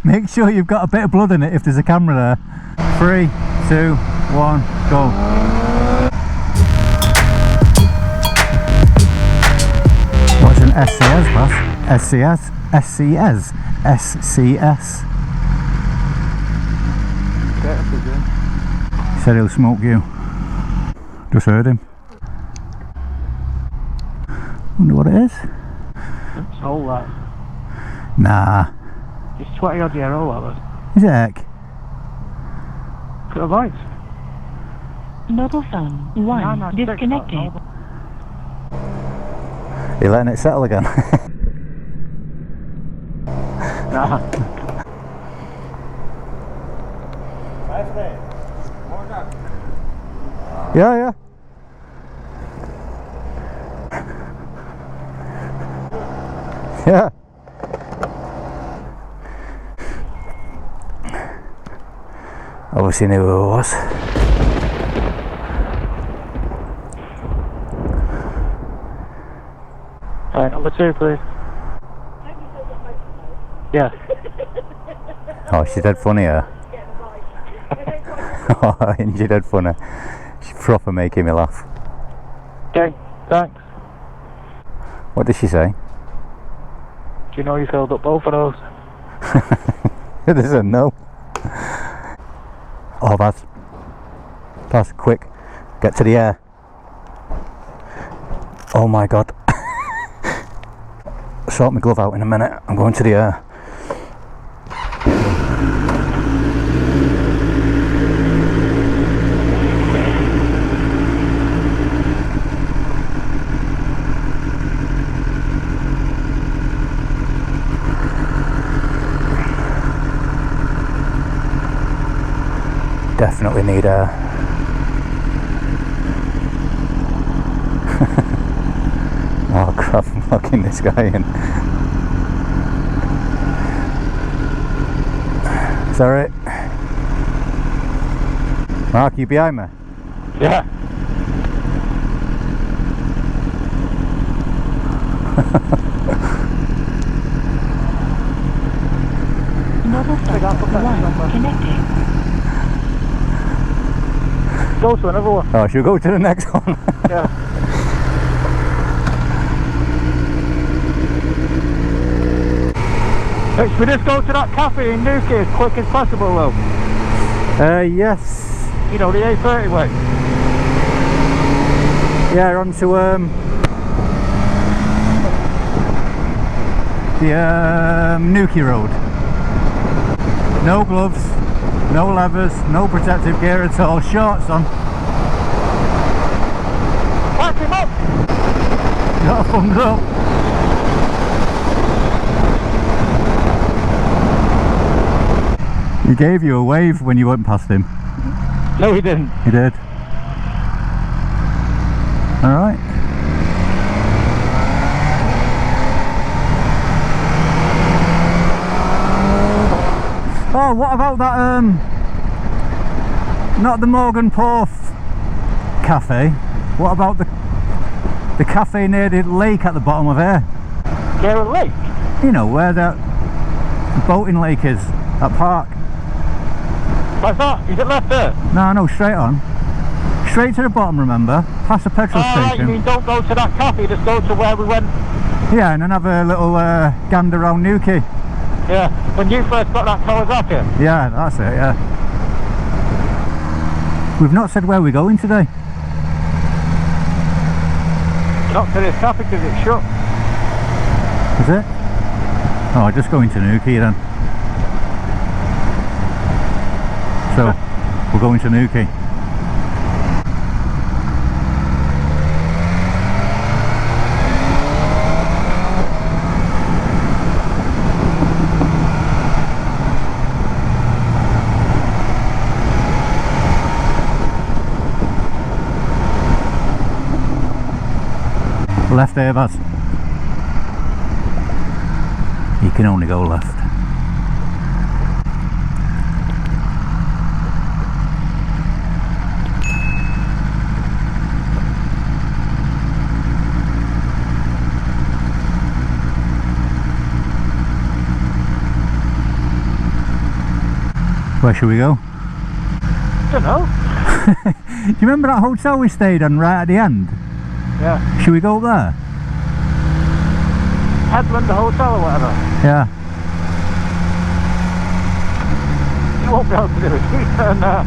Make sure you've got a bit of blood in it if there's a camera there. 3, 2, 1, go. What's an SCS, boss? SCS? SCS? SCS? He said he'll smoke you. Just heard him. Wonder what it is? It's all that. Nah. It's 20 odd year old, that was. Is it heck? Got a light. Mobile phone 1 disconnected. You letting it settle again? Nah. Yeah. Yeah. Obviously knew who it was. Alright, number 2, please. Yeah. Oh, she's dead funny, her. Oh, she's dead funny. She's proper making me laugh. Okay, thanks. What did she say? Do you know you filled up both of those? It isn't, no. Oh, Baz, quick, get to the air. Oh my god. Sort my glove out in a minute, I'm going to the air. Definitely need air. Oh crap, I'm locking this guy in. Is that right? Mark, you behind me? Yeah. Mobile phone 1 connected. Go to another one. Oh, should we go to the next one? Yeah. Hey, should we just go to that cafe in Newquay as quick as possible though? Yes. You know, the A30 way. Yeah, on to the Newquay Road. No gloves, no levers, no protective gear at all, shorts on. Pack him up! Got a thumbs up. He gave you a wave when you went past him. No, he didn't. He did. Alright. Oh, what about that, not the Morgan Porth cafe, what about the cafe near the lake at the bottom of here? Near a lake? You know, where that boating lake is, that park. What's that? Is it left there? No, straight on. Straight to the bottom, remember? Past the petrol Right, station. you mean don't go to that cafe, just go to where we went? Yeah, and then have a little gander around Newquay. Yeah, when you first got that Kawasaki? Yeah, that's it, yeah. We've not said where we're going today. Not to this cafe because it's shut. Is it? Oh, just going to Newquay then. So, we're going to Newquay. Left there, Baz. You can only go left. Where should we go? Don't know. Do you remember that hotel we stayed in right at the end? Yeah. Should we go up there? Headland Hotel or whatever. Yeah. You won't be able to do a U-turn there.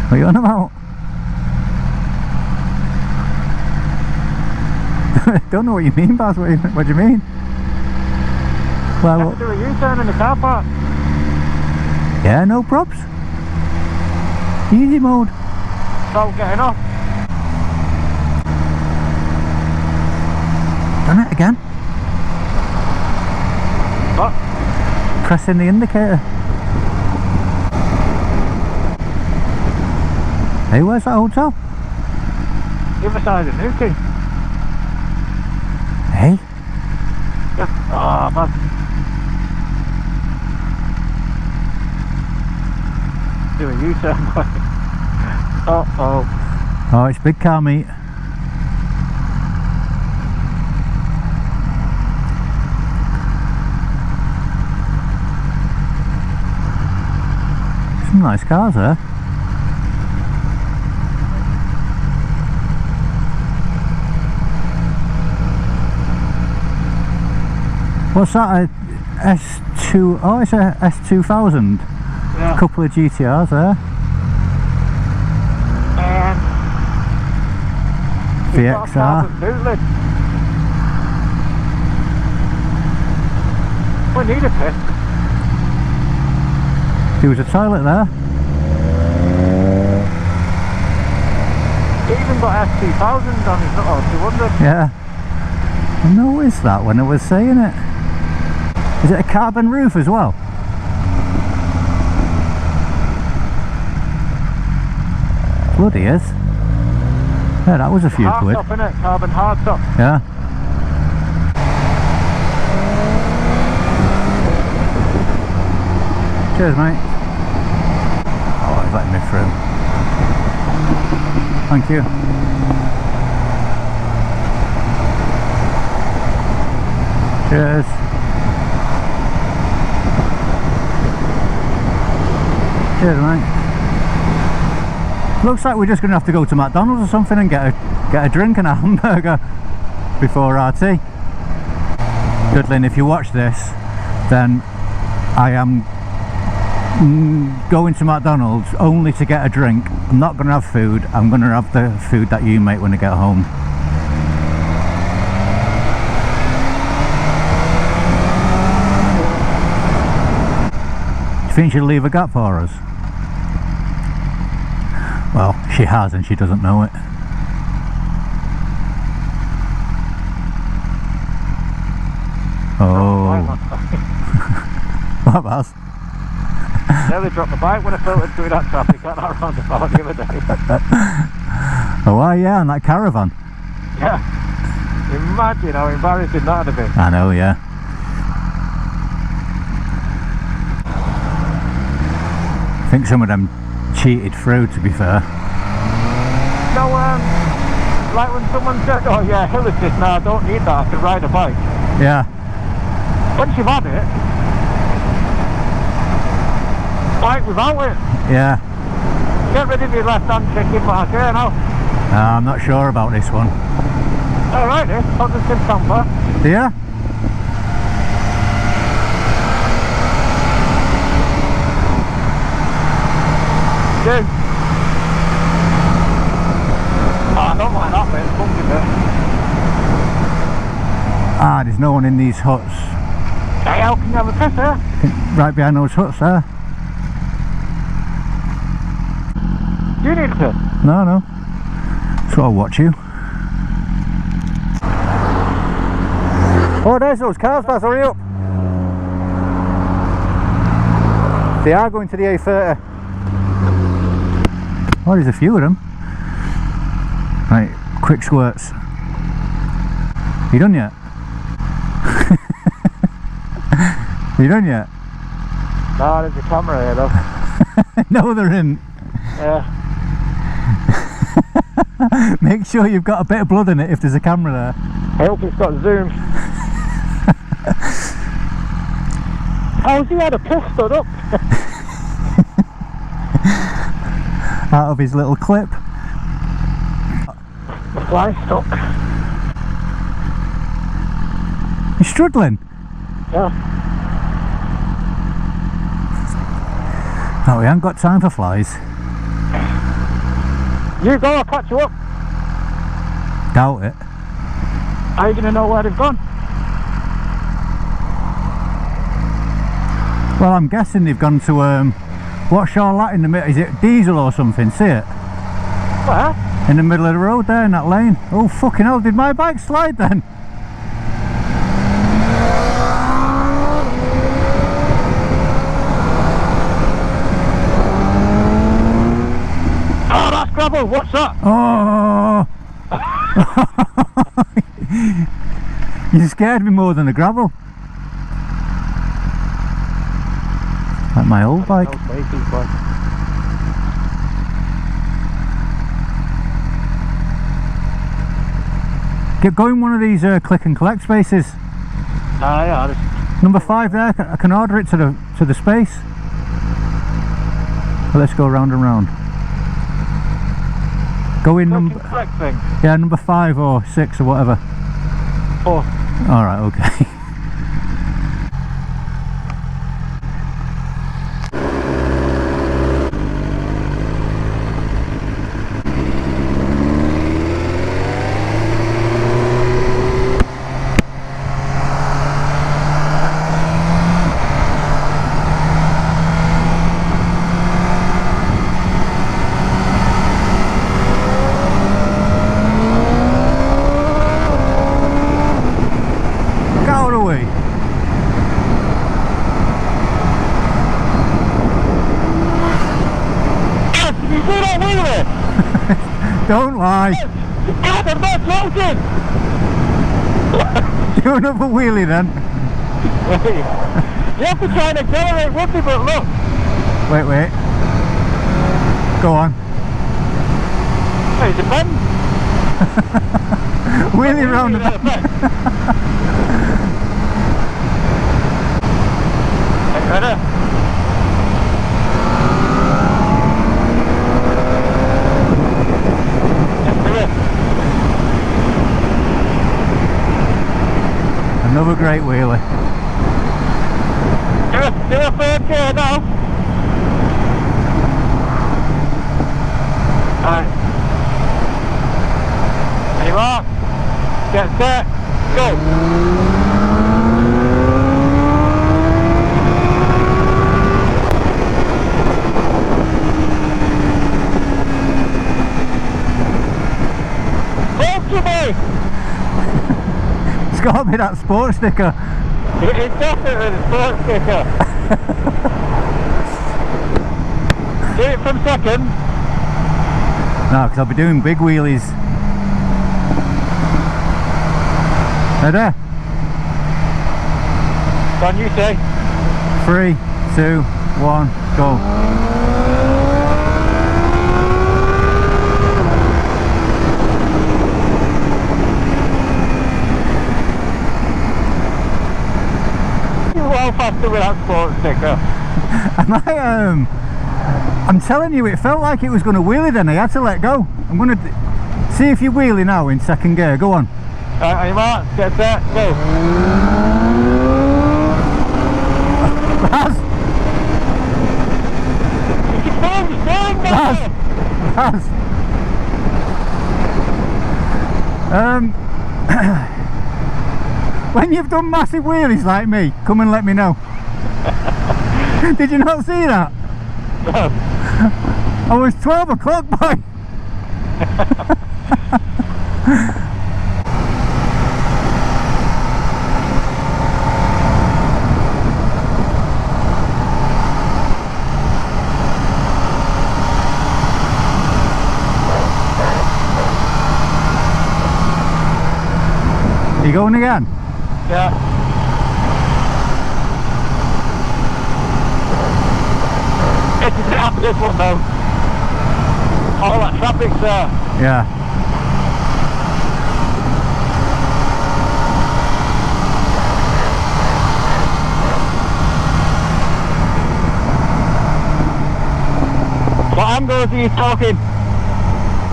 What are you on about? Don't know what you mean, Baz. What do you mean? Well, You have to do a U-turn in the car park. yeah, no props. Easy mode. So getting off. Done it again. What? Pressing the indicator. Hey, where's that hotel? The other side of Newquay. Hey? Yeah. Oh man. Do a U-turn. Uh-oh. Oh, it's big car meet. Some nice cars there. What's that? A S2? Oh, it's a S2000. Yeah. Couple of GTRs there. And VXR. bootleg. We need a piss. There was a toilet there. He even got s1000s on his, or 200. Yeah. I noticed that when I was saying it. Is it a carbon roof as well? Bloody is. Yeah, that was a few quid. Hardtop, innit? Carbon hardtop. Yeah. Cheers, mate. Oh, he's letting me through. Thank you. Cheers. Cheers, mate. Looks like we're just going to have to go to McDonald's or something and get a drink and a hamburger before our tea. Dudlin, if you watch this, then I am going to McDonald's only to get a drink. I'm not going to have food. I'm going to have the food that you make when I get home. Do you think she'll leave a gap for us? Well, she has and she doesn't know it. Oh. What, Baz? Nearly dropped the bike when I filtered through that traffic at that roundabout the other day. Oh, why, yeah, and that caravan. Yeah. Imagine how embarrassing that would have been. I know, yeah. I think some of them cheated through, to be fair. So, like when someone said, oh yeah, hill assist, no, I don't need that, I can ride a bike. Yeah. Once you've had it, bike without it. Yeah. Get rid of your left hand kicking mark here now. I'm not sure about this one. Alright, positive camper. Yeah? Dude. Oh, I don't like that bit, it's funky bit. Ah, there's no one in these huts. Hey, how can you have a piss here? Right behind those huts there. Do you need a piss? No, no. So I'll watch you. Oh, there's those cars, Baz, hurry up. They are going to the A30. Oh, there's a few of them. Right, quick squirts. You done yet? You done yet? No, there's a camera here though. No, there isn't. Yeah. Make sure you've got a bit of blood in it if there's a camera there. I hope it's got zoom. How's he had a piss stood up? Out of his little clip. The fly's stuck. He's struggling. Yeah. Oh, we haven't got time for flies. You go, I'll catch you up. Doubt it. How are you going to know where they've gone? Well, I'm guessing they've gone to, what's your that in the middle? Is it diesel or something? See it? Where? In the middle of the road there in that lane. Oh, fucking hell, did my bike slide then? Oh, that's gravel, what's that? Oh! You scared me more than the gravel. Like my old bike. Get going one of these click and collect spaces. Yeah. Number 5 there. I can order it to the space. Well, let's go round and round. Go in number. Thing. Yeah, number 5 or 6 or whatever. 4. All right. Okay. Don't lie. God, I'm not joking. Do another wheelie then. You have to try and accelerate with me, but look. Wait. Go on. Hey, it depends. Wheelie round the back. Ready? Another great wheelie. Do a third gear now. Alright. There you are. Get set. Go. It's got to be that sports sticker. It's definitely the sports sticker. Do it from second. No, because I'll be doing big wheelies. There. Go on, you say. 3, 2, 1, go. Faster with that sports sticker. I'm telling you, it felt like it was going to wheelie then. I had to let go. I'm going to see if you wheelie now in second gear. Go on. Alright, are you marked? Get set, go. Baz! You can feel the steering better. Baz! When you've done massive wheelies like me, come and let me know. Did you not see that? No. I was 12 o'clock, boy. You going again? Yeah. It's after this one though. All that traffic's there. Yeah. angles are you talking?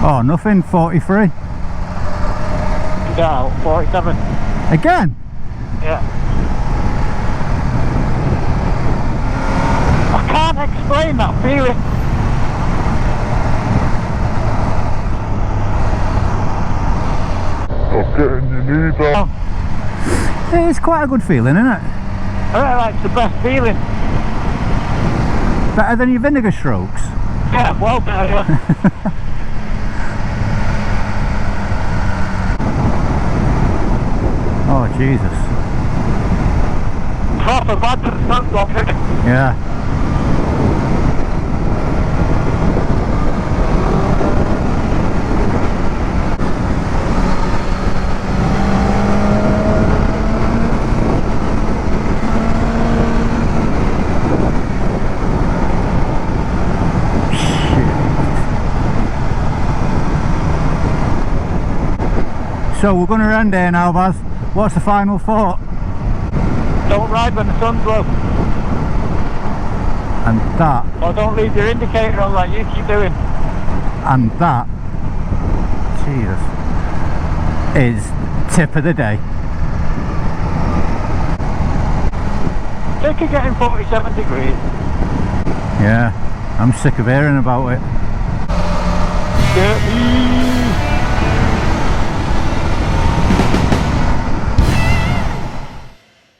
Oh, nothing. 43. Yeah, 47. Again? Yeah. I can't explain that feeling. Okay, you need that. It's quite a good feeling, isn't it? It's the best feeling. Better than your vinegar strokes. Yeah, well better. Oh, Jesus. Proper bad for the sunblock. Yeah. So we're going to end here now, Baz. What's the final thought? Don't ride when the sun's low. And that, Or don't leave your indicator on like you keep doing. and that, Jesus, is tip of the day. Sick of getting 47 degrees. Yeah, I'm sick of hearing about it. Dirty